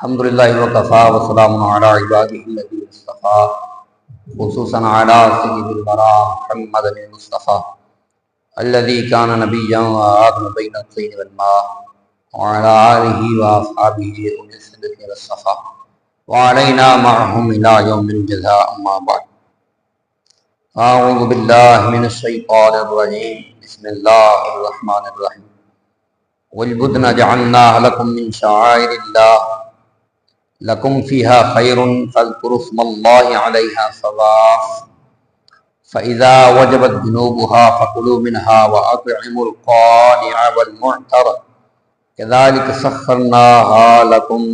الحمد للہ وکفا وسلام علی عباده الذین اصطفى خصوصا علی سید الورى محمد المصطفى الذي كان نبيا وآدم بين الطين والماء وعلى آله وأصحابه أولي الصدق والصفا وعلينا معهم إلى يوم الجزاء أما بعد أعوذ بالله من الشيطان الرجيم بسم الله الرحمن الرحيم والبدن جعلناها لكم من شعائر الله لکم فیہا خیر فاذکروا اسم اللہ علیہا صواف فاذا وجبت جنوبها فکلوا منها واطعموا القانع والمعتر كذلك سخرناها لكم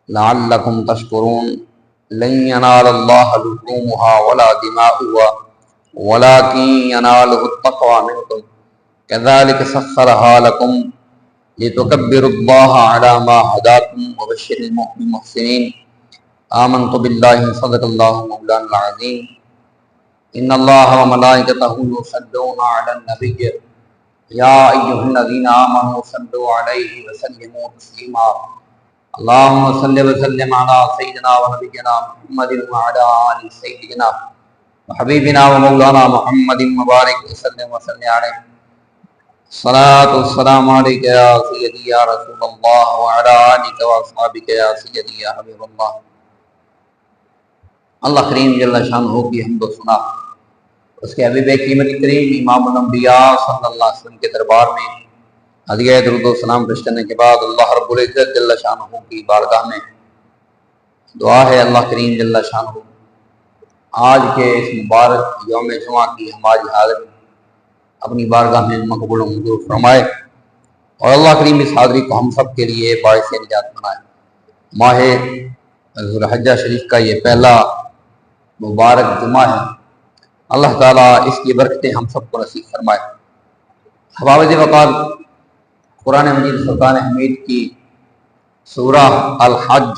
لعلكم تشکرون لن ينال الله لحومها ولا دماؤها ولكن يناله التقوى منكم كذلك سخرها لكم لتكبروا الله على ما هداكم وبشر المحسنين آمنت بالله صدق الله مولانا العظيم إن الله وملائكته يصلون على النبي يا أيها الذين آمنوا صلوا عليه وسلموا تسليما اللهم صل وسلم على سيدنا ونبينا محمد وعلى آل سيدنا وحبيبنا ومولانا محمد مبارك وسلم عليه الصلاۃ والسلام علیک یا سیدی یا رسول اللہ وعلی آلک واصحابک یا سیدی یا حبیب اللہ۔ اللہ کریم جل شانہ کی حمد و ثنا اس کے حبیب قیمتی کریم امام الانبیاء صلی اللہ علیہ وسلم کے دربار میں ہدیہ درود و سلام پیش کرنے کے بعد اللہ رب العزت جل شانہ کی بارگاہ میں دعا ہے اللہ کریم جل شانہ آج کے اس مبارک یوم جمعہ کی ہماری حاضری اپنی بارگاہ میں مقبول و منظور فرمائے اور اللہ کریم اس حاضری کو ہم سب کے لیے باعث نجات بنائے۔ ماہ ذوالحجہ شریف کا یہ پہلا مبارک جمعہ ہے، اللہ تعالیٰ اس کی برکتیں ہم سب کو نصیب فرمائے۔ حوافظ وقار قرآن مجید فرقان حمید کی سورہ الحج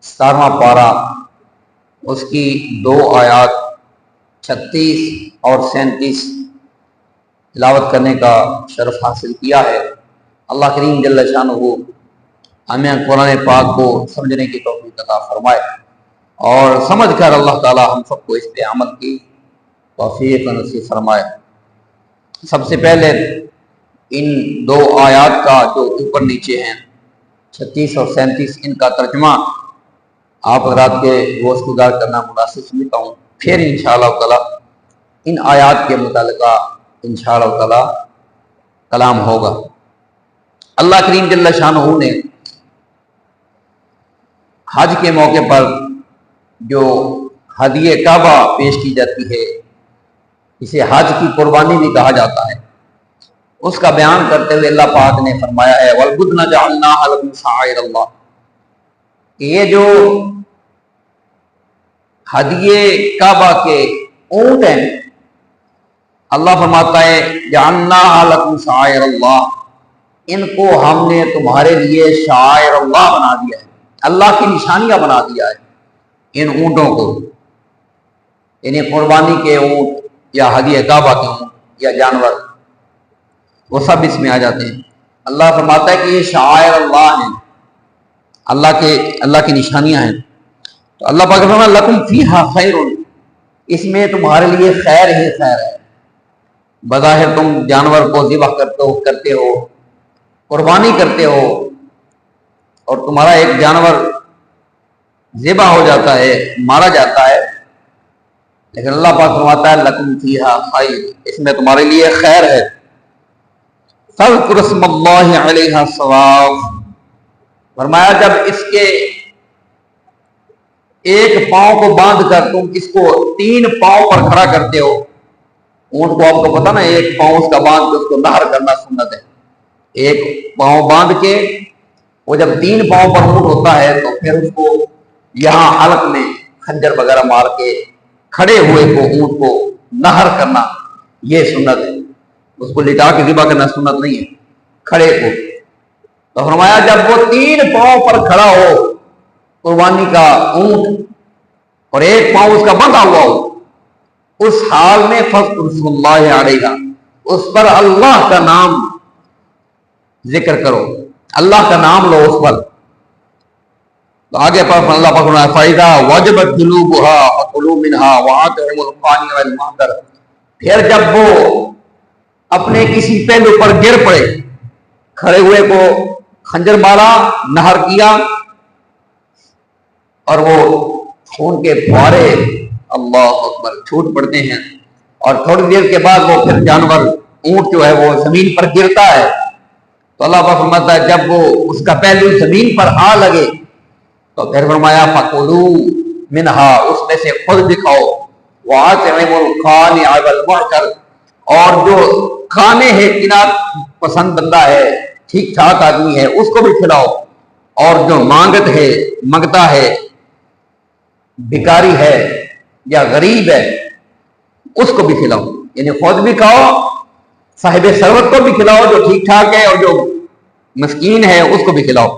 17واں پارہ اس کی 2 آیات 36 اور 37 تلاوت کرنے کا شرف حاصل کیا ہے۔ اللہ کریم جل شانہ ہمیں قرآن پاک کو سمجھنے کی توفیق عطا فرمائے اور سمجھ کر اللہ تعالی ہم سب کو اس پہ عمل کی توفیق نصیب فرمائے۔ سب سے پہلے ان 2 آیات کا جو اوپر نیچے ہیں 36 اور 37 ان کا ترجمہ آپ حضرات کے گوشت گزار کرنا مناسب سمجھتا ہوں، پھر انشاءاللہ تعالی ان آیات کے متعلقہ انشاءاللہ تعالی کلام ہوگا۔ اللہ کریم جل شانہ نے حج کے موقع پر جو ہدیہ کعبہ پیش کی جاتی ہے، اسے حج کی قربانی بھی کہا جاتا ہے، اس کا بیان کرتے ہوئے اللہ پاک نے فرمایا ہے وَالْبُدْنَ جَعَلْنَاهَا لَكُمْ شَعَائِرَ اللَّهِ کہ یہ جو ہدیہ کعبہ کے اونٹ ہیں، اللہ فرماتا ہے جَعَلْنَاهَا لَكُمْ شَعَائِرَ اللَّهِ ان کو ہم نے تمہارے لیے شعائر اللہ بنا دیا ہے، اللہ کی نشانیاں بنا دیا ہے ان اونٹوں کو، یعنی قربانی کے اونٹ یا ہدیہ کعبہ کے اونٹ یا جانور وہ سب اس میں آ جاتے ہیں۔ اللہ فرماتا ہے کہ یہ شعائر اللہ ہیں، اللہ کی نشانیاں ہیں۔ تو اللہ پاک فرماتا ہے لَكُمْ فِيهَا خَيْرٌ اس میں تمہارے لیے خیر ہی خیر ہے۔ بظاہر تم جانور کو ذبح کرتے ہو، قربانی کرتے ہو اور تمہارا ایک جانور ذبح ہو جاتا ہے، مارا جاتا ہے، لیکن اللہ پاک فرماتا ہے لَكُمْ فِيهَا خَيْرٌ اس میں تمہارے لیے خیر ہے۔ فَاذْكُرُوا اسْمَ اللَّهِ عَلَيْهَا صَوَافَ فرمایا جب اس کے ایک پاؤں کو باندھ کر تم اس کو 3 پاؤں پر کھڑا کرتے ہو، اونٹ کو آپ کو پتا نا ایک پاؤں اس کا باندھ کے اس کو نہر کرنا سنت ہے، ایک پاؤں باندھ کے وہ جب 3 پاؤں پر اونٹ ہوتا ہے تو پھر اس کو یہاں حلق میں خنجر وغیرہ مار کے کھڑے ہوئے کو اونٹ کو نہر کرنا یہ سنت ہے، اس کو لٹا کے ذبح کرنا سنت نہیں ہے، کھڑے کو۔ تو فرمایا جب وہ 3 پاؤں پر کھڑا ہو قربانی کا اونٹ اور ایک پاؤں اس کا بندھا ہوا ہو، اس حال میں فَاذْكُرُوا اسْمَ اللَّهِ عَلَيْهَا اس پر اللہ کا نام ذکر کرو، اللہ کا نام لو اس پر، تو آگے پر اللہ پاک نے فائدہ وجبت جنوبها فكلوا منها واطعموا القانع والمعتر، پھر جب وہ اپنے کسی پہلو پر گر پڑے، کھڑے ہوئے کو خنجر مارا، نہر کیا، اور وہ خون کے فوارے اللہ اکبر چھوٹ پڑتے ہیں، اور تھوڑی دیر کے بعد وہ پھر جانور اونٹ جو ہے وہ زمین پر گرتا ہے، تو اللہ پاک فرماتا ہے جب وہ اس کا پہلو زمین پر آ لگے تو پھر فرمایا فَكُلُوا مِنْهَا، اس میں سے خود بھی کھاؤ، وَأَطْعِمُوا الْقَانِعَ وَالْمُعْتَرَ، اور جو کھانے ہے قناعت پسند بندہ ہے، ٹھیک ٹھاک آدمی ہے، اس کو بھی کھلاؤ، اور جو مانگتا ہے، بھکاری ہے یا غریب ہے، اس کو بھی کھلاؤ، یعنی خود بھی کھاؤ، صاحب ثروت کو بھی کھلاؤ جو ٹھیک ٹھاک ہے، اور جو مسکین ہے اس کو بھی کھلاؤ۔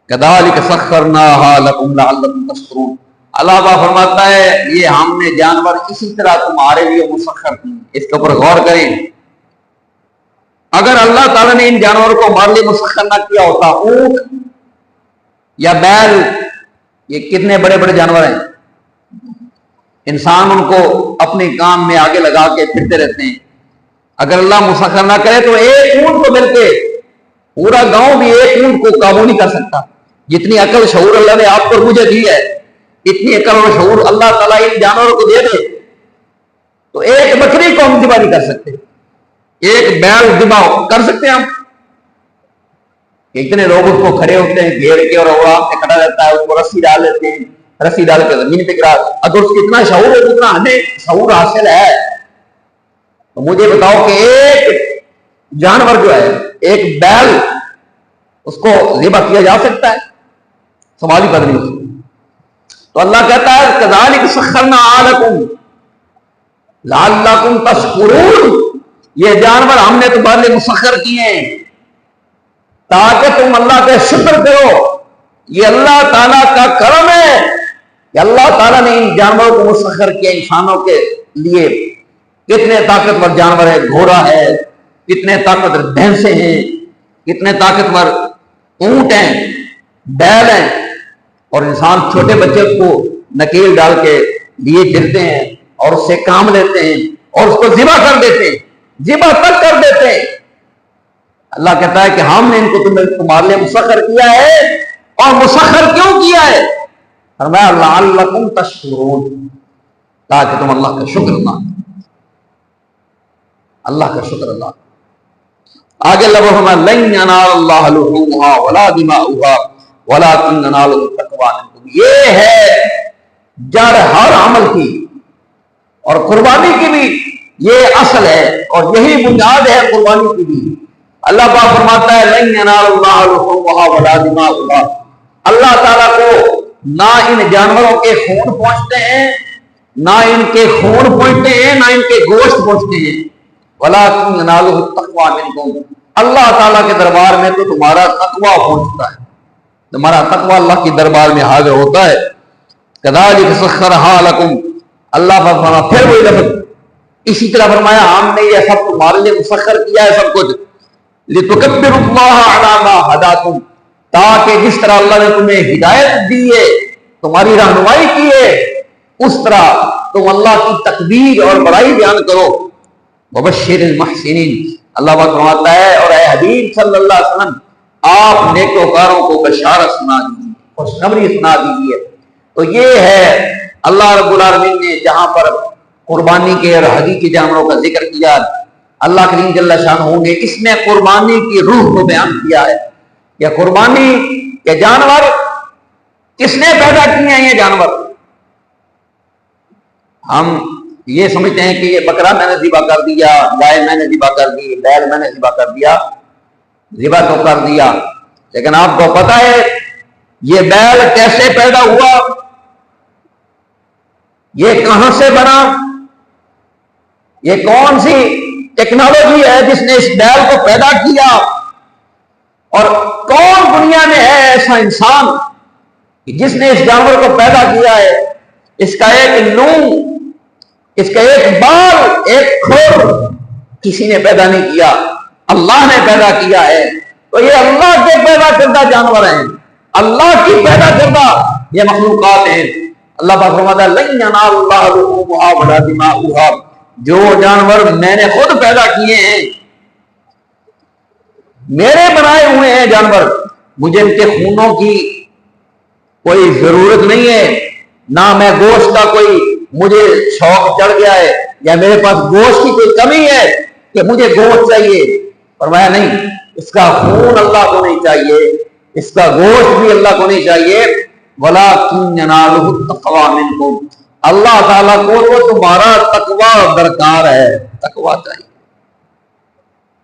كَذَلِكَ سَخَّرْنَاهَا لَكُمْ لَعَلَّكُمْ تَشْكُرُونَ، اللہ تعالیٰ فرماتا ہے یہ ہم نے جانور اسی طرح تمہارے لیے مسخر کی، اس کے اوپر غور کریں۔ اگر اللہ تعالیٰ نے ان جانوروں کو ہمارے لیے مسخر نہ کیا ہوتا، اونٹ یا بیل، یہ کتنے بڑے بڑے جانور ہیں، انسان ان کو اپنے کام میں آگے لگا کے پھرتے رہتے ہیں، اگر اللہ مسخر نہ کرے تو ایک اونٹ کو مل کے پورا گاؤں بھی ایک اونٹ کو قابو نہیں کر سکتا۔ جتنی عقل شعور اللہ نے آپ کو مجھے دی ہے، اتنی عقل اور شعور اللہ تعالیٰ ان جانوروں کو دے دے تو ایک بکری کو ہم ذبح نہیں کر سکتے، ایک بیل ذبح کر سکتے ہیں ہم؟ اتنے لوگ اس کو کھڑے ہوتے ہیں گھیر کے، اور وہ آپ سے کھڑا رہتا ہے، اس کو رسی ڈال لیتے ہیں، رسی ڈال کے زمین پہ گرا، اگر اس کی اتنا شعور ہے، اتنا ہمیں شعور حاصل ہے، تو مجھے بتاؤ کہ ایک جانور جو ہے، ایک بیل، اس کو ذبح کیا جا سکتا ہے؟ سوال ہی بدلی اس کو۔ تو اللہ کہتا ہے كَذَلِكَ سَخَّرْنَاهَا لَكُمْ لَعَلَّكُمْ تَشْكُرُونَ، یہ جانور ہم نے تمہارے لیے مسخر کیے ہیں تاکہ تم اللہ کا شکر کرو۔ یہ اللہ تعالیٰ کا کرم ہے کہ اللہ تعالیٰ نے ان جانوروں کو مسخر کیا انسانوں کے لیے۔ کتنے طاقتور جانور ہے، گھوڑا ہے، کتنے طاقتور بھینسیں ہیں، کتنے طاقتور اونٹ ہیں، بیل ہیں، اور انسان چھوٹے بچے کو نکیل ڈال کے لیے پھرتے ہیں اور اس سے کام لیتے ہیں اور اس کو ذبح کر دیتے ہیں، ذبح تک کر دیتے ہیں۔ اللہ کہتا ہے کہ ہم نے ان کو تمہارے لیے مسخر کیا ہے، اور مسخر کیوں کیا ہے؟ فرمایا لعلکم تشکرون، تاکہ تم اللہ کا شکر ادا کرو، اللہ کا شکر اللہ۔ آگے اللہ فرمایا لن ینال اللہ لحومها ولا دماؤها ولکن ینالہ التقوی منکم، یہ ہے جڑ ہر عمل کی اور قربانی کی بھی یہ اصل ہے، اور یہی بنیاد ہے قربانی کی بھی۔ اللہ پاک فرماتا ہے لن ینال اللہ لحومها ولا دماؤها، اللہ تعالیٰ کو نہ ان جانوروں کے خون پہنچتے ہیں، نہ ان کے خون پہنچتے ہیں، نہ ان کے گوشت پہنچتے ہیں، وَلَٰكِنْ يَنَالُهُ التَّقْوَىٰ مِنْكُمْ، اللہ تعالیٰ کے دربار میں تو تمہارا تقویٰ پہنچتا ہے، تمہارا تقویٰ اللہ کے دربار میں حاضر ہوتا ہے۔ كَذَلِكَ سَخَّرَهَا لَكُمْ، اللہ فرمایا پھر وہی لفظ، اسی طرح فرمایا ہم نے یہ سب تمہارے لیے مسخر کیا ہے سب کچھ، لِتُكَبِّرُوا اللَّهَ عَلَىٰ مَا هَدَاكُمْ، تاکہ جس طرح اللہ نے تمہیں ہدایت دی ہے، تمہاری رہنمائی کی ہے، اس طرح تم اللہ کی تکبیر اور بڑائی بیان کرو۔ وبشر المحسنین، اللہ فرماتا ہے اور اے حبیب صلی اللہ علیہ وسلم آپ نیکوکاروں کو بشارت سنا دیجیے، خوشخبری سنا دیجیے۔ تو یہ ہے اللہ رب العالمین نے جہاں پر قربانی کے اور حقیقی جانوروں کا ذکر کیا، اللہ کریم جل شانہ نے اس میں قربانی کی روح کو بیان کیا ہے۔ یہ قربانی کے جانور کس نے پیدا کیے ہیں؟ یہ جانور ہم یہ سمجھتے ہیں کہ یہ بکرا میں نے ذبح کر دیا، گائے میں نے ذبح کر دی، بیل میں نے ذبح کر دیا، ذبح تو کر دیا، لیکن آپ کو پتا ہے یہ بیل کیسے پیدا ہوا، یہ کہاں سے بنا، یہ کون سی ٹیکنالوجی ہے جس نے اس بیل کو پیدا کیا، اور کون دنیا میں ہے ایسا انسان جس نے اس جانور کو پیدا کیا ہے؟ اس کا ایک لون، اس کا ایک بال، ایک کھور کسی نے پیدا نہیں کیا، اللہ نے پیدا کیا ہے۔ تو یہ اللہ کے پیدا کردہ جانور ہیں، اللہ کی پیدا کردہ یہ مخلوقات ہیں. اللہ پاک فرماتا ہے لن ینال اللہ لحومھا ولا دماؤھا، جو جانور میں نے خود پیدا کیے ہیں، میرے بنائے ہوئے ہیں جانور، مجھے ان کے خونوں کی کوئی ضرورت نہیں ہے، نہ میں گوشت کا کوئی مجھے شوق چڑھ گیا ہے یا میرے پاس گوشت کی کوئی کمی ہے کہ مجھے گوشت چاہیے. فرمایا نہیں، اس کا خون اللہ کو نہیں چاہیے، اس کا گوشت بھی اللہ کو نہیں چاہیے. وَلَٰكِنْ يَنَالُهُ التَّقْوَىٰ مِنْكُمْ، اللہ تعالیٰ کو وہ تمہارا تقویٰ درکار ہے، تقویٰ چاہیے.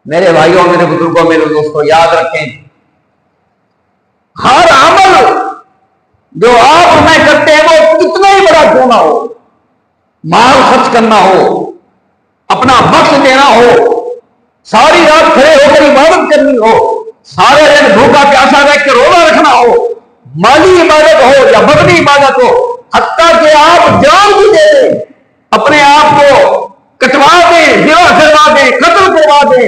میرے بھائیوں، میرے بزرگوں، میرے دوستوں، یاد رکھیں، ہر عمل جو آپ میں کرتے ہیں وہ کتنا ہی بڑا کیوں نہ ہو، مال خرچ کرنا ہو، اپنا وقت دینا ہو، ساری رات کھڑے ہو کر عبادت کرنی ہو، سارے دن بھوکا پیاسا رہ کے روزہ رکھنا ہو، مالی عبادت ہو یا بدنی عبادت ہو، حتیٰ کہ آپ جان بھی دے دیں، اپنے آپ کو کٹوا دیں، زنا کروا دیں، قتل کروا دیں،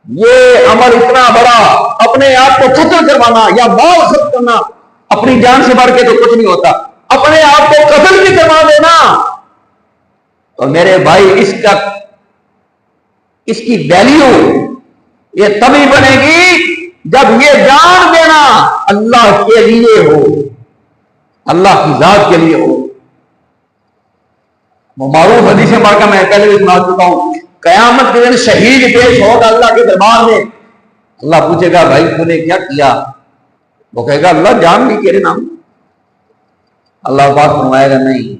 یہ عمل اتنا بڑا، اپنے آپ کو قتل کروانا یا مال خرچ کرنا، اپنی جان سے بڑھ کے تو کچھ نہیں ہوتا، اپنے آپ کو قتل بھی کروا دینا. تو میرے بھائی، اس کی ویلیو یہ تبھی بنے گی جب یہ جان دینا اللہ کے لیے ہو، اللہ کی ذات کے لیے ہو. وہ معروف حدیث مبارکہ میں پہلے بھی سنا چکا ہوں، قیامت کے دن شہید پیش ہوگا اللہ کے دربار میں. اللہ پوچھے گا بھائی تو نے کیا کیا؟ وہ کہے گا اللہ جان بھی تیرے نام. اللہ پاک فرمائے گا نہیں،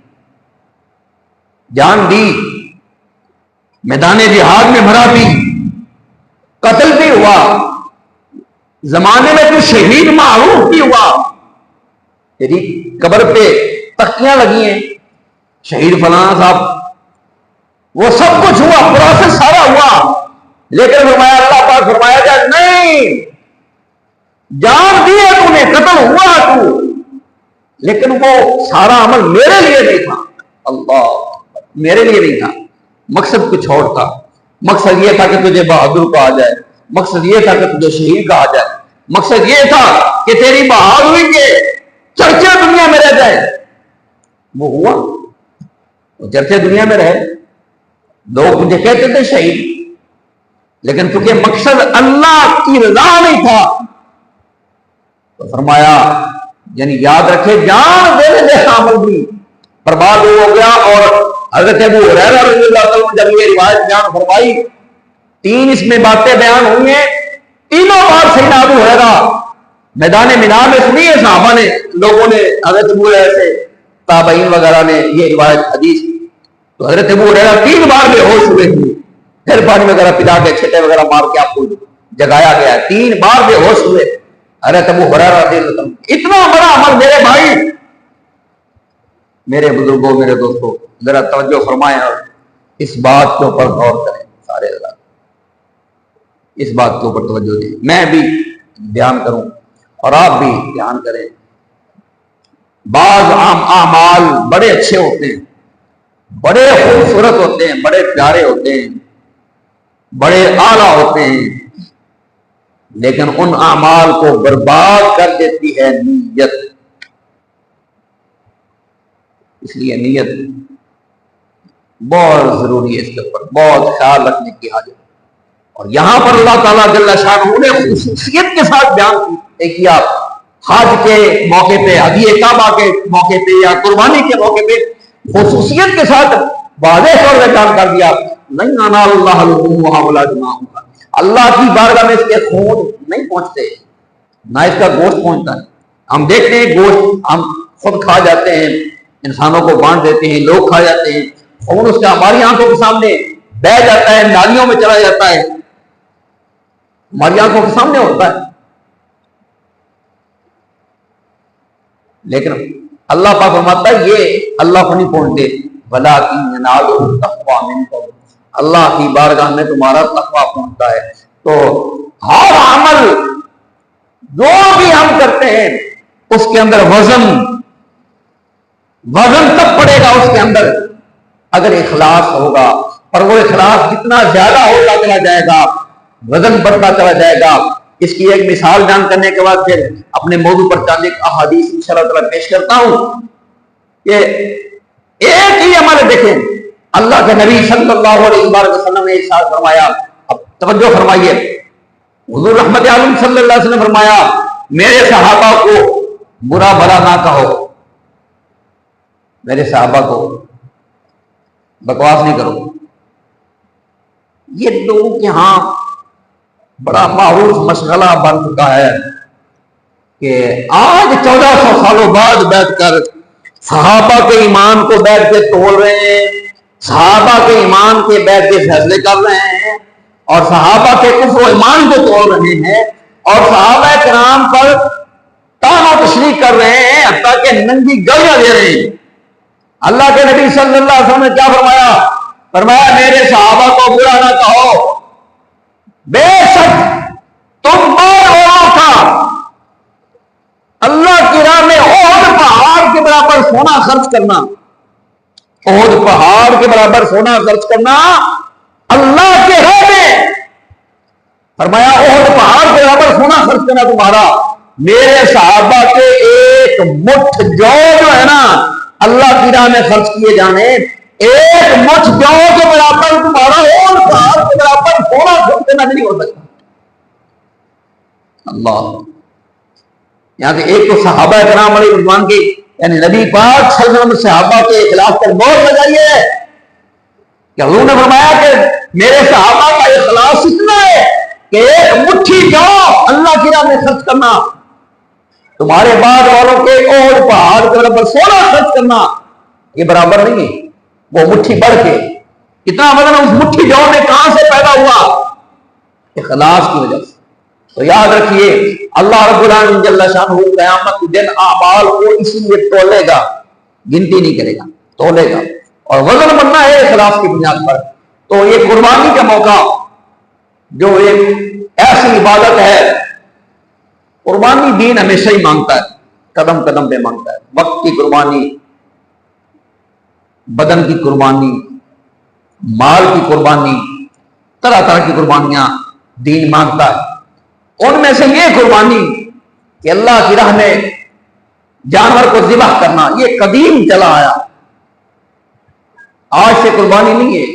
جان دی، میدان جہاد میں مرا بھی، قتل بھی ہوا، زمانے میں تو شہید معروف بھی ہوا، تیری قبر پہ تختیاں لگی ہیں شہید فلانا صاحب، وہ سب کچھ ہوا، پروسیس سارا ہوا، لیکن فرمایا، اللہ پاک فرمایا کہ نہیں، جان دی ہے تو نے، قتل ہوا تو، لیکن وہ سارا عمل میرے لیے نہیں تھا. اللہ، میرے لیے نہیں تھا، مقصد کچھ اور تھا. مقصد یہ تھا کہ تجھے بہادر کہا جائے، مقصد یہ تھا کہ تجھے شہید کہا جائے، مقصد یہ تھا کہ تیری بہادری کے چرچے دنیا میں رہ جائے. وہ ہوا، وہ چرچے دنیا میں رہے، لوگ مجھے کہتے تھے شہید، لیکن کیونکہ مقصد اللہ کی رضا نہیں تھا تو فرمایا، یعنی یاد رکھے، جان دینے جیسا عمل بھی برباد ہو گیا. اور حضرت ابو ہریرہ رضی اللہ تعالیٰ عنہ جب یہ روایت بیان فرمائی، 3 اس میں باتیں بیان ہوئی ہیں، تینوں بار سیدنا ابو ہریرہ میدان مینا میں سنی ہے صحابہ نے، لوگوں نے، حضرت ابو ہریرہ سے تابعین وغیرہ نے یہ روایت حدیث. تو حضرت ابو ہریرہ 3 بار بے ہوش ہوئے تھے، پھر پانی وغیرہ پلا کے چھٹے وغیرہ مار کے آپ کو جگایا گیا، 3 بار بے ہوش ہوئے حضرت ابو ہریرہ رضی اللہ عنہ. اتنا بڑا عمل میرے بھائی، میرے بزرگوں، میرے دوستوں، ذرا توجہ فرمائیں اور اس بات کے اوپر غور کریں. سارے اللہ اس بات کے اوپر توجہ دیں، میں بھی دھیان کروں اور آپ بھی دھیان کریں. بعض عام اعمال بڑے اچھے ہوتے ہیں، بڑے خوبصورت ہوتے ہیں، بڑے پیارے ہوتے ہیں، بڑے اعلیٰ ہوتے ہیں، لیکن ان اعمال کو برباد کر دیتی ہے نیت. اس لیے نیت بہت ضروری ہے، اس کے اوپر بہت خیال رکھنے کی حاجت. اور یہاں پر اللہ تعالیٰ جل شانہ نے خصوصیت کے ساتھ بیان کیا، حج کے موقع پہ، ہدیہ کعبہ کے موقع پہ یا قربانی کے موقع پہ خصوصیت کے ساتھ واضح طور پہ بیان کر دیا، نہیں ینال اللہ لحومھا ولا دماؤھا، اللہ کی بارگاہ میں اس کے خون نہیں پہنچتے، نہ اس کا گوشت پہنچتا ہے. ہم دیکھتے ہیں گوشت ہم خود کھا جاتے ہیں، انسانوں کو بانٹ دیتے ہیں، لوگ کھا جاتے ہیں، خون اس کا ہماری آنکھوں کے سامنے بہہ جاتا ہے، نالیوں میں چلا جاتا ہے، ہماری آنکھوں کے سامنے ہوتا ہے. لیکن اللہ پاک فرماتا ہے یہ اللہ کو نہیں پہنچتے، وَلَٰكِنْ يَنَالُهُ التَّقْوَىٰ مِنْكُمْ، اللہ کی بارگاہ میں تمہارا تقویٰ پہنچتا ہے. تو ہر عمل جو بھی ہم کرتے ہیں اس کے اندر وزن تب پڑے گا اس کے اندر اگر اخلاص ہوگا، اور وہ اخلاص جتنا زیادہ ہوتا چلا جائے گا وزن بڑھتا چلا جائے گا. اس کی ایک مثال بیان کرنے کے بعد پھر اپنے موضوع پر چاند ایک احادیث انشاءاللہ تعالی پیش کرتا ہوں کہ ایک ہی عمل دیکھیں اللہ کے نبی صلی اللہ علیہ وسلم نے ارشاد فرمایا. اب توجہ فرمائیے, حضور رحمت عالم صلی اللہ علیہ وسلم نے فرمایا میرے صحابہ کو برا بھلا نہ کہو, میرے صحابہ کو بکواس نہیں کرو. یہ لوگوں کے ہاں بڑا معروف مشغلہ بن چکا ہے کہ آج 1400 سالوں بعد بیٹھ کر صحابہ کے ایمان کو بیٹھ کے تول رہے ہیں, صحابہ کے ایمان کے بیٹھ کے فیصلے کر رہے ہیں, اور صحابہ کے کفر و ایمان کو تول رہے ہیں, اور صحابہ کرام پر تان و تشریح کر رہے ہیں, حتیٰ کہ ننگی گالیاں دے رہے ہیں. اللہ کے نبی صلی اللہ علیہ وسلم نے کیا فرمایا؟ فرمایا میرے صحابہ کو برا نہ کہو, بے شک تم اور تھا اللہ کی راہ میں احد پہاڑ کے برابر سونا خرچ کرنا, احد پہاڑ کے برابر سونا خرچ کرنا اللہ کے راہ میں. فرمایا احد پہاڑ کے برابر سونا خرچ کرنا تمہارا, میرے صحابہ کے ایک مٹھ جو ہے نا اللہ کی راہ میں خرچ کیے جانے, ایک مٹھ جو کے برابر تمہارا احد پہاڑ کے برابر سونا خرچ کرنا نہیں ہو سکتا. اللہ, یہاں سے ایک تو صحابہ کرام علیہ رضوان کی یعنی نبی پاک صلی اللہ علیہ وسلم صحابہ کے اخلاص پر غور لگائیے کہ حضور نے فرمایا کہ میرے صحابہ کا اخلاص اتنا ہے کہ ایک مٹھی جو اللہ کی راہ میں خرچ کرنا تمہارے بعد والوں کے احد پہاڑ کے برابر سونا خرچ کرنا یہ برابر نہیں ہے. وہ مٹھی بڑھ کے کتنا وزن اس مٹھی جو میں کہاں سے پیدا ہوا؟ اخلاص کی وجہ سے. تو یاد رکھیے اللہ رب العالمین جل شانہ قیامت کے دن اعمال کو اسی لیے تولے گا, گنتی نہیں کرے گا, تولے گا, اور وزن بننا ہے اخلاص کی بنیاد پر. تو یہ قربانی کا موقع جو ایک ایسی عبادت ہے, قربانی دین ہمیشہ ہی مانگتا ہے, قدم قدم پہ مانگتا ہے. وقت کی قربانی, بدن کی قربانی, مال کی قربانی, طرح طرح کی قربانیاں دین مانگتا ہے. ان میں سے یہ قربانی کہ اللہ کی راہ میں جانور کو ذبح کرنا یہ قدیم چلا آیا, آج سے قربانی نہیں ہے.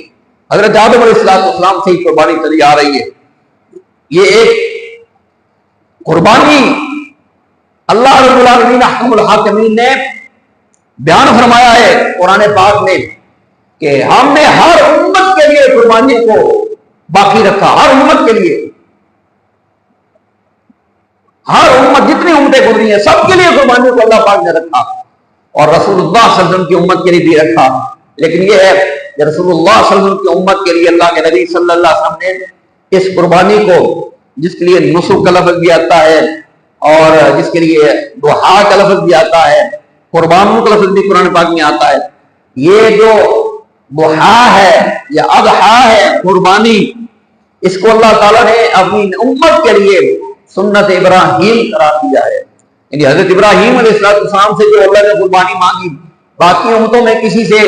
حضرت آدم علیہ السلام سے ہی قربانی چلی آ رہی ہے. یہ ایک قربانی اللہ رب العالمین احکم الحاکمین نے بیان فرمایا ہے قرآن پاک میں کہ ہم نے ہر امت کے لیے قربانی کو باقی رکھا, ہر امت کے لیے, ہر امت جتنی امتیں گزری ہیں سب کے لیے قربانی کو اللہ پاک نے رکھا, اور رسول اللہ صلی اللہ علیہ وسلم کی امت کے لیے بھی رکھا. لیکن یہ ہے کہ رسول اللہ صلی اللہ علیہ وسلم کی امت کے لیے اللہ کے نبی صلی اللہ علیہ وسلم نے اس قربانی کو, جس کے لیے نسک کا لفظ بھی آتا ہے اور جس کے لیے ضحیٰ کا لفظ بھی آتا ہے, قربانوں کا لفظ بھی قرآن پاک میں آتا ہے. یہ جو ضحیٰ ہے یا اضحیٰ ہے قربانی, اس کو اللہ تعالیٰ نے اپنی امت کے لیے سنت ابراہیم قرار دیا ہے. یعنی حضرت ابراہیم علیہ السلام سے جو اللہ نے قربانی مانگی, باقی امتوں میں کسی سے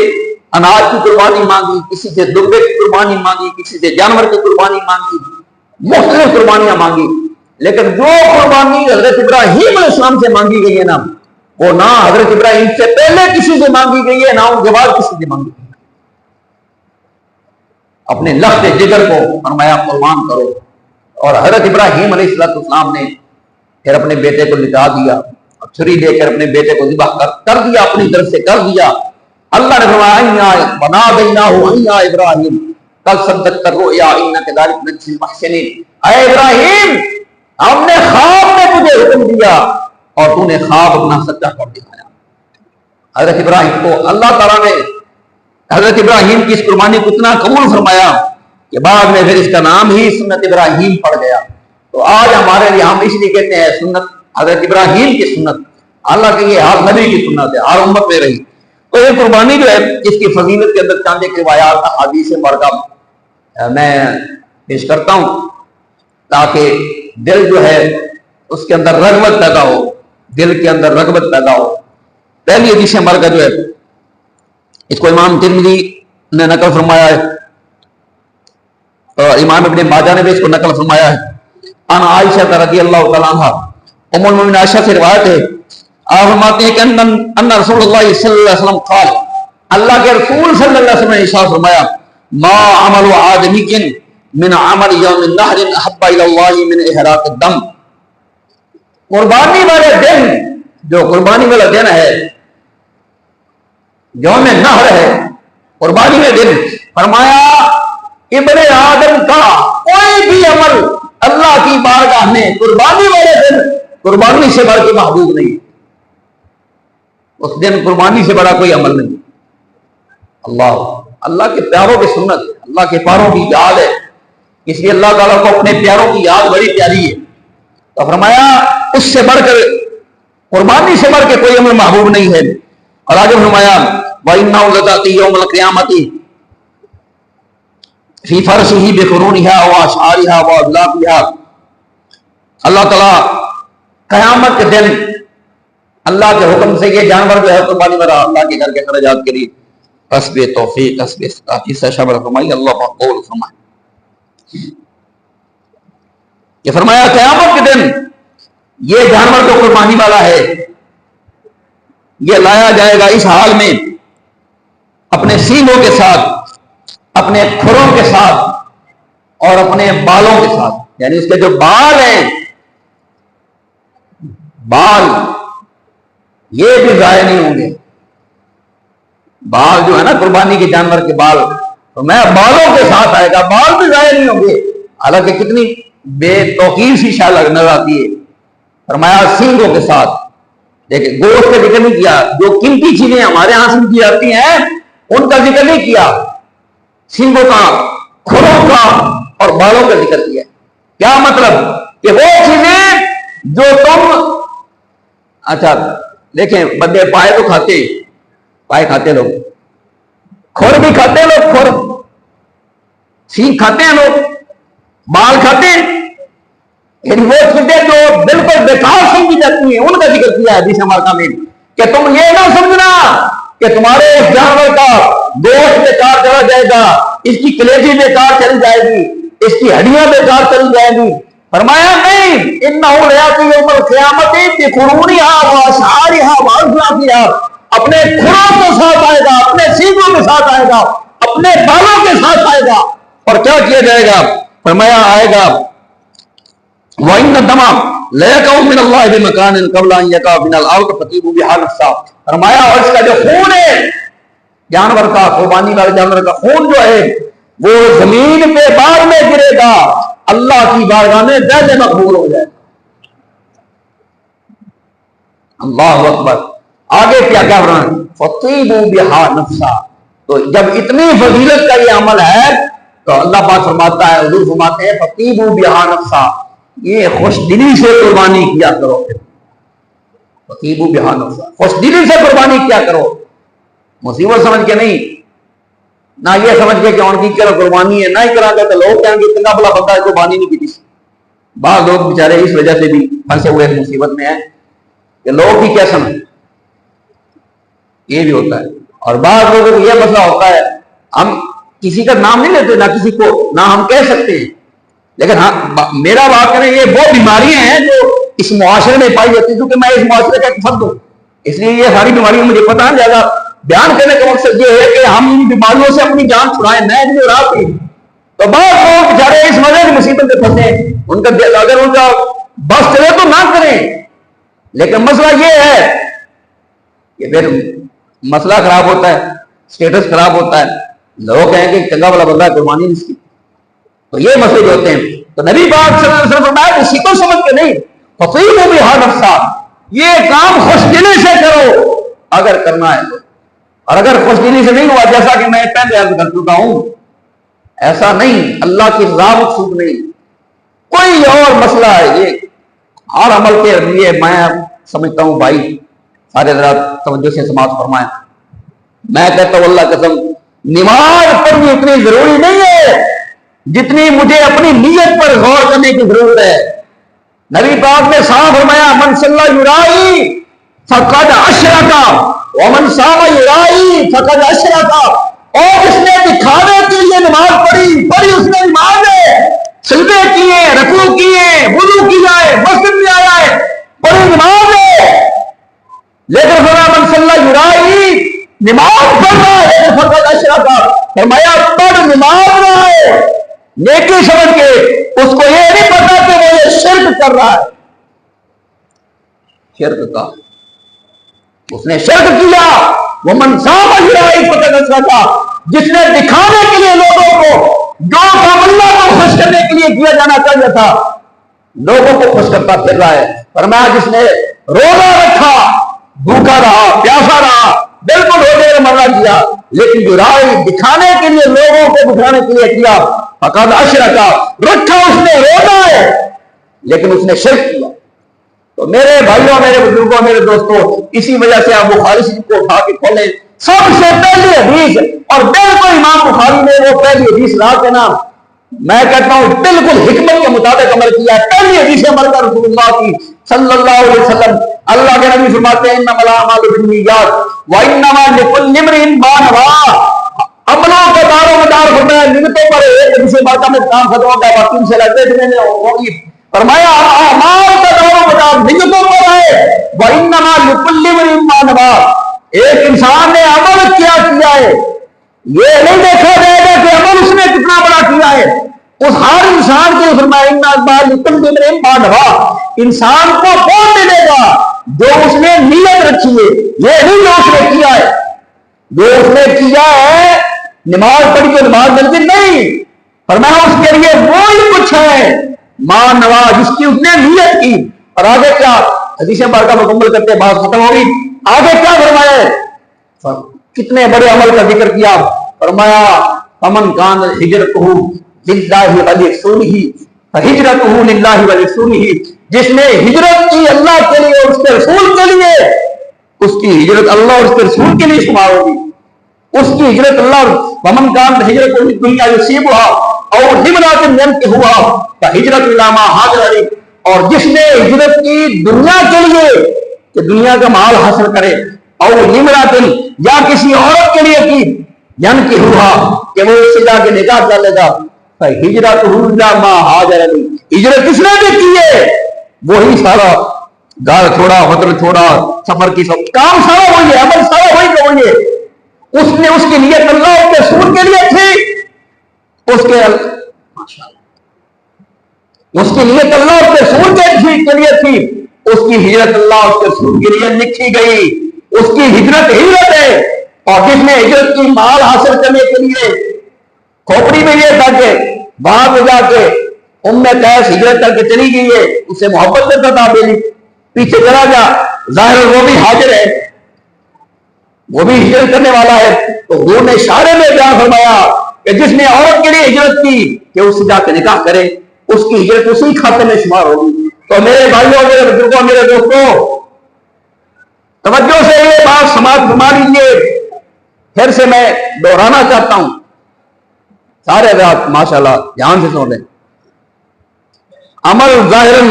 اناج کی قربانی مانگی, کسی سے دبے کی قربانی مانگی, کسی سے جانور کی قربانی مانگی, مختلف قربانیاں مانگی. لیکن جو قربانی حضرت ابراہیم علیہ السلام سے مانگی گئی ہے نا, وہ نہ حضرت ابراہیم سے پہلے کسی سے مانگی گئی ہے, نہ ان کے بعد کسی سے مانگی گئی. اپنے لخت جگر کو فرمایا قربان کرو, اور حضرت ابراہیم علیہ السلام نے پھر اپنے بیٹے کو لٹا دیا, اور چھری لے کر اپنے بیٹے کو ذبح کر دیا, اپنی طرف سے کر دیا. اللہ نے فرمایا بنا دینا ہو ابراہیم کل صدقت الرؤیا انک ذلک نجزی المحسنین. اے ابراہیم ہم نے خواب میں تجھے حکم دیا اور تو نے خواب اپنا سچا کر دکھایا. حضرت ابراہیم کو اللہ تعالیٰ نے حضرت ابراہیم کی اس قربانی کو اتنا قبول فرمایا کہ بعد میں پھر اس کا نام ہی سنت ابراہیم پڑ گیا. تو آج ہمارے لیے ہم اس لیے کہتے ہیں سنت حضرت ابراہیم کی سنت, اللہ کے یہ ہر نبی کی سنت ہے, ہر امت میں رہی. تو یہ قربانی جو ہے اس کی فضیلت کے اندر چاند ایک روایات احادیث مبارکہ میں پیش کرتا ہوں تاکہ دل جو ہے اس کے اندر رغبت پیدا ہو, دل کے اندر رغبت پیدا ہو. پہلی حدیث مبارکہ جو ہے اس کو امام ترمذی نے نقل فرمایا ہے, امام ابن ماجہ نے بھی اس کو نقل فرمایا ہے. ان عائشہ رضی اللہ تعالیٰ عنہ، ام المؤمنین عائشہ سے روایت ہے، آپ فرماتے ہیں کہ ان رسول اللہ صلی اللہ علیہ وسلم قال، اللہ کے رسول صلی اللہ علیہ وسلم نے ارشاد فرمایا، ما عمل آدمی من عمل یوم النحر احب الی اللہ من احراق الدم، قربانی والے دن، جو قربانی والا دن ہے، یوم نحر ہے، قربانی میں دن، فرمایا ابن آدم کا کوئی بھی عمل اللہ کی بارگاہ میں قربانی والے دن قربانی سے بڑھ کے محبوب نہیں، اس دن قربانی سے بڑا کوئی عمل نہیں۔ اللہ کے پیاروں کی سنت، اللہ کے پیاروں کی یاد ہے، اس لیے اللہ تعالیٰ کو اپنے پیاروں کی یاد بڑی پیاری ہے، تو فرمایا اس سے بڑھ کر، قربانی سے بڑھ کے کوئی عمل محبوب نہیں ہے۔ اور آگے فرمایا وَإِنَّهُ لَتَأْتِي يَوْمَ الْقِيَامَةِ فِي فَرْشِهِ بِقُرُونِهَا وَأَشْعَارِهَا وَأَذْلَافِهَا، اللہ تعالیٰ قیامت کے دن اللہ کے حکم سے یہ جانور جو ہے قربانی والا اللہ کے گھر کے اخراجات کے لیے حسب توفیق حسب استطاعت سے شامل فرمائی، اللہ قول فرمائے کہ فرمایا قیامت کے دن یہ جانور جو قربانی والا ہے یہ لایا جائے گا اس حال میں، اپنے سینگوں کے ساتھ، اپنے کھروں کے ساتھ اور اپنے بالوں کے ساتھ، یعنی اس کے جو بال ہیں، بال یہ بھی ضائع نہیں ہوں گے، بال جو ہے نا قربانی کے جانور کے بال، تو میں بالوں کے ساتھ آئے گا، بال بھی ضائع نہیں ہوں گے، حالانکہ کتنی بے توقیر سی شاہ نظر آتی ہے، فرمایا سینگوں کے ساتھ، لیکن گوشت کا ذکر نہیں کیا، جو قیمتی چیزیں ہمارے ہاں سے کی جاتی ہیں ان کا ذکر نہیں کیا، سینگوں کا، کھروں کا اور بالوں کا ذکر کیا۔ کیا مطلب کہ وہ چیزیں جو تم، اچھا دیکھیں بندے پائے تو کھاتے، پائے کھاتے لوگ، کھر بھی کھاتے لوگ، کھر سینگ کھاتے ہیں لوگ، بال کھاتے ہیں، یعنی وہ چیزیں جو بالکل بیکار سمجھی جاتی ہیں ان کا ذکر کیا ہے حدیث مبارکہ میں، کہ تم یہ نہ سمجھنا کہ تمہارے اس جانور کا گوشت بیکار چلا جائے گا، اس کی کلیجی بیکار چلی جائے گی، اس کی ہڈیاں بیکار چلی جائیں گی، فرمایا نہیں، انہو لیاتی یوم القیامت بقرونہا واشعارہا واظلافہا، اپنے کھروں کے ساتھ آئے گا، اپنے سینگوں کے ساتھ آئے گا، اپنے بالوں کے ساتھ آئے گا، اور کیا کیا جائے گا؟ فرمایا آئے گا وَإِنَّ الدَّمَ لَيَقَعُ مِنَ اللَّهِ بِمَكَانٍ قَبْلَ أَن يَقَعَ مِنَ الْأَرْضِ فَتَطِيبُ بِهَا نَفْسَهُ، فرمایا اور اس کا جو خون ہے جانور کا، قربانی والے جانور کا خون جو ہے وہ زمین پہ بعد میں گرے گا، اللہ کی بارگاہ میں پہلے مقبول ہو جائے گا۔ اللہ اکبر۔ آگے کیا کہہ رہا ہے؟ فَطِيبُوا بِهَا نَفْسَهُ، تو جب اتنی فضیلت کا یہ عمل ہے تو اللہ پاک فرماتا ہے، حضور فرماتے ہیں فَطِيبُوا بِهَا نَفْسَهُ، یہ خوش دلی سے قربانی کیا کرو، فَطِيبُوا بِهَا نَفْسَهُ، خوش دلی سے قربانی کیا کرو، مصیبت سمجھ کے نہیں، نہ یہ سمجھ کے کہ ان کی قربانی ہے، نہ ہی کرا گے تو لوگ کہیں گے اتنا بڑا بندہ ہے قربانی نہیں کی تھی۔ بعض لوگ بیچارے اس وجہ سے بھی پھنسے ہوئے مصیبت میں ہیں کہ لوگ کی کیا سمجھ، یہ بھی ہوتا ہے۔ اور بعض لوگوں کو یہ مسئلہ ہوتا ہے، ہم کسی کا نام نہیں لیتے، نہ کسی کو نہ ہم کہہ سکتے ہیں، لیکن ہاں میرا بات کریں یہ وہ بیماریاں ہیں جو اس معاشرے میں پائی جاتی ہیں، کیونکہ میں اس معاشرے کا ایک فرد ہوں، اس لیے یہ ساری بیماریاں مجھے پتہ ہے۔ زیادہ بیان کرنے کا مقصد یہ ہے کہ ہم ان بیماریوں سے اپنی جان چھڑائیں، میں جو رات ہی تو بعض لوگ بیچارے اس وجہ کی مصیبت میں پھنسے، ان کا اگر ان کا بس چلے تو نہ کریں، لیکن مسئلہ یہ ہے کہ پھر مسئلہ خراب ہوتا ہے، اسٹیٹس خراب ہوتا ہے، لوگ کہیں کہ چنگا والا بندہ قربانی نہیں کی، تو یہ مسئلے جو ہوتے ہیں۔ تو نبی پاک صلی اللہ علیہ وسلم فرمایا اسی کو سمجھ کے نہیں، فَطِيبُوا بِهَا نَفْسَهُ، یہ کام خوش دلی سے کرو اگر کرنا ہے تو، اور اگر خوش دلی سے نہیں ہوا، جیسا کہ میں پہلے عرض کر چکا ہوں، ایسا نہیں، اللہ کی رضا مقصود نہیں، کوئی اور مسئلہ ہے، یہ ہر عمل کے لیے میں سمجھتا ہوں بھائی سارے حضرات توجہ سے سماعت فرمائیں، میں کہتا ہوں اللہ قسم نماز پڑھنی اتنی ضروری نہیں ہے جتنی مجھے اپنی نیت پر غور کرنے کی ضرورت ہے۔ نبی پاک نے صاف فرمایا من صلی یرائی فقد اشرک ومن صام یرائی فقد اشرک، اور جس نے دکھاوے کے لیے نماز پڑھی اس نے نماز ہے، سجدے کیے، رکوع کیے، وضو کیا ہے، مسجد میں آیا ہے، بڑی نماز ہے، لیکن فرمایا من صلی یرائی، نماز پڑھ رہا ہے، فقط اشرک، فرمایا پڑھ نماز رہا ہے نیکی سمجھ کے، اس کو یہ نہیں پتا کہ وہ یہ شرک کر رہا ہے، شرک کا اس نے شرک کیا۔ وہ منصاب یرائی فقط اشرک، جس نے دکھانے کے لیے لوگوں کو جو کام اللہ کو خوش کرنے کے لیے کیا جانا چاہیے تھا لوگوں کو خوش کرتا پھر رہا ہے۔ فرمایا جس نے روزہ رکھا، بھوکا رہا، پیاسا رہا، بالکل روزے مرہ کیا، لیکن جو رائے دکھانے کے لیے لوگوں کو دکھانے کے لیے کیا، فقط اشرک، رکھا اس نے روزہ ہے لیکن اس نے شرک کیا۔ تو میرے بھائیوں، میرے بزرگوں، میرے دوستوں، اسی وجہ سے آپ بخاری شریف کو اٹھا کے کھولیں، سب سے پہلی حدیث، اور بالکل امام بخاری نے وہ پہلی حدیث لا کے نام، میں کہتا ہوں بالکل حکمت کے مطابق عمل کیا ہے، پہلی حدیث عمل کا رسول اللہ کی صلی اللہ علیہ وسلم۔ اللہ کے نبی فرماتے ہیں انما الاعمال بالنیات وانما لکل امرئ ما نوى، عملوں کا دار و مدار ہوتا ہے نیتوں پر۔ ایک حدیث بات میں کام ختم ہو گیا، باقی سے لگتے تھے میں نے فرمایا اعمال کا دار و مدار نیتوں پر ہے، وانما لکل امرئ ما نوى، ایک انسان نے عمل کیا ہے، یہ نہیں دیکھا جائے گا کہ عمل اس نے کتنا بڑا کیا ہے، اس ہر انسان کے فرمایا انسان کو کون ملے گا جو اس نے نیت رکھی ہے، یہ نہیں جو اس نے کیا ہے، جو اس نے کیا ہے نماز پڑھی تو نماز ملتی نہیں، فرمایا اس کے لیے وہی کچھ ہے ماں نواز جس کی اس نے نیت کی۔ اور آگے کیا حدیث پاک کا مکمل کرتے بات ختم ہوگی، آگے کیا فرمایا، کتنے بڑے عمل کا ذکر کیا، فرمایا فمن کان ہجرتہ للہ ورسولہ فہجرتہ للہ ورسولہ، جس نے ہجرت کی اللہ کے لیے اور اس کے رسول کے لیے، اس کی ہجرت اللہ اور اس کے رسول کے لیے شمار ہوگی، اس کی ہجرت اللہ۔ ومن کان ہجرتہ للدنیا یصیبھا او لامرأۃ ينکحها فہجرتہ الی ما ہاجر الیہ، اور جس نے ہجرت کی دنیا کے لیے کہ دنیا کا مال حاصل کرے، اور لامرأۃ یا کسی عورت کے لیے کی، ينکحها کہ وہ اس سے جا کے نکاح کر لے گا، فہجرتہ الی ما ہاجر الیہ، ہجرت کس نے بھی کی ہے، وہی سارا گھر چھوڑا، وطن چھوڑا، سفر کی سب کام سارا وہی ہے، عمل سارا وہی کا وہی ہے، اس نے اس کی نیت اللہ کے رسول کے لیے تھی، اس کی نیت اللہ اس کے رسول کے لیے تھی، اس کی ہجرت اللہ اس کے رسول کے لیے لکھی گئی، اس کی ہجرت ہے۔ اور جس نے ہجرت کی مال حاصل کرنے کے لیے کھوپڑی میں یہ تھا کہ وہاں پہ جا کے قیس ہجرت کر کے چلی گئی ہے، اس سے محبت کرتا تھا، پیچھے چلا جا، ظاہر وہ بھی حاضر ہے، وہ بھی ہجرت کرنے والا ہے، تو حضور نے اشارے میں بیان فرمایا کہ جس نے عورت کے لیے ہجرت کی کہ اس سے جا کے نکاح کرے، اس کی ہجرت اسی کھاتے میں شمار ہوگی۔ تو میرے بھائیوں، میرے بزرگوں، میرے دوستوں، توجہ سے یہ بات سماعت فرما لیجیے، پھر سے میں دہرانا چاہتا ہوں، سارے حضرات ماشاءاللہ دھیان سے سن لیں، عمل ظاہراً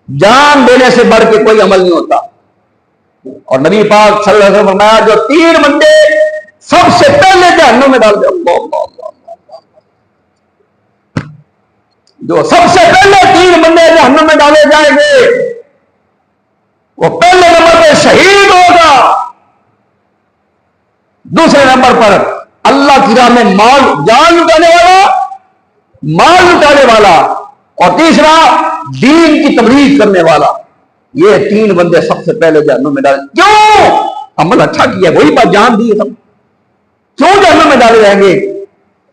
جان دینے سے بڑھ کے کوئی عمل نہیں ہوتا، اور نبی پاک صلی اللہ علیہ وسلم فرمایا جو 3 بندے سب سے پہلے جہنم میں ڈال دیں، جو سب سے پہلے 3 بندے جہنم میں ڈالے جائیں گے، وہ پہلے نمبر پہ شہید ہوگا، دوسرے نمبر پر اللہ کی راہ میں جان لٹانے والا، مال لٹانے والا، اور تیسرا دین کی تبلیغ کرنے والا۔ یہ 3 بندے سب سے پہلے جہنم میں ڈالے، کیوں؟ عمل اچھا کیا، وہی پر جان دی سب، کیوں جہنم میں ڈالے جائیں گے؟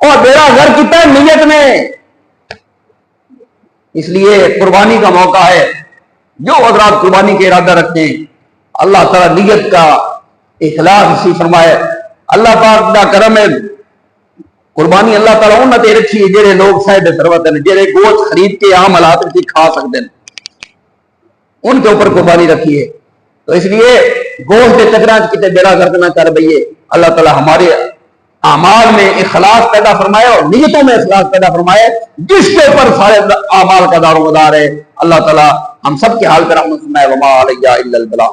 اور میرا گھر کتنا ہے نیت میں، اس لیے قربانی کا موقع ہے، جو حضرات قربانی کے ارادہ رکھتے ہیں اللہ تعالیٰ نیت کا اخلاص نصیب فرمائے۔ اللہ پاک دا کرم ہے، قربانی اللہ تعالیٰ انہوں نے رکھی ہے جہے لوگ صاحب ثروت ہیں، جہے گوشت خرید کے عام حالات میں کھا سکتے ہیں، ان کے اوپر قربانی رکھی ہے۔ تو اس لیے گوشت کے چکران کتنے بیڑا گرد نہ کر بھئیے، اللہ تعالیٰ ہمارے اعمال میں اخلاص پیدا فرمائے اور نیتوں میں اخلاص پیدا فرمائے، جس کے اوپر سارے اعمال کا دار و مدار ہے۔ اللہ تعالیٰ ہم سب کے حال پر رحمت فرمائے، وما علیہ الا البلاغ۔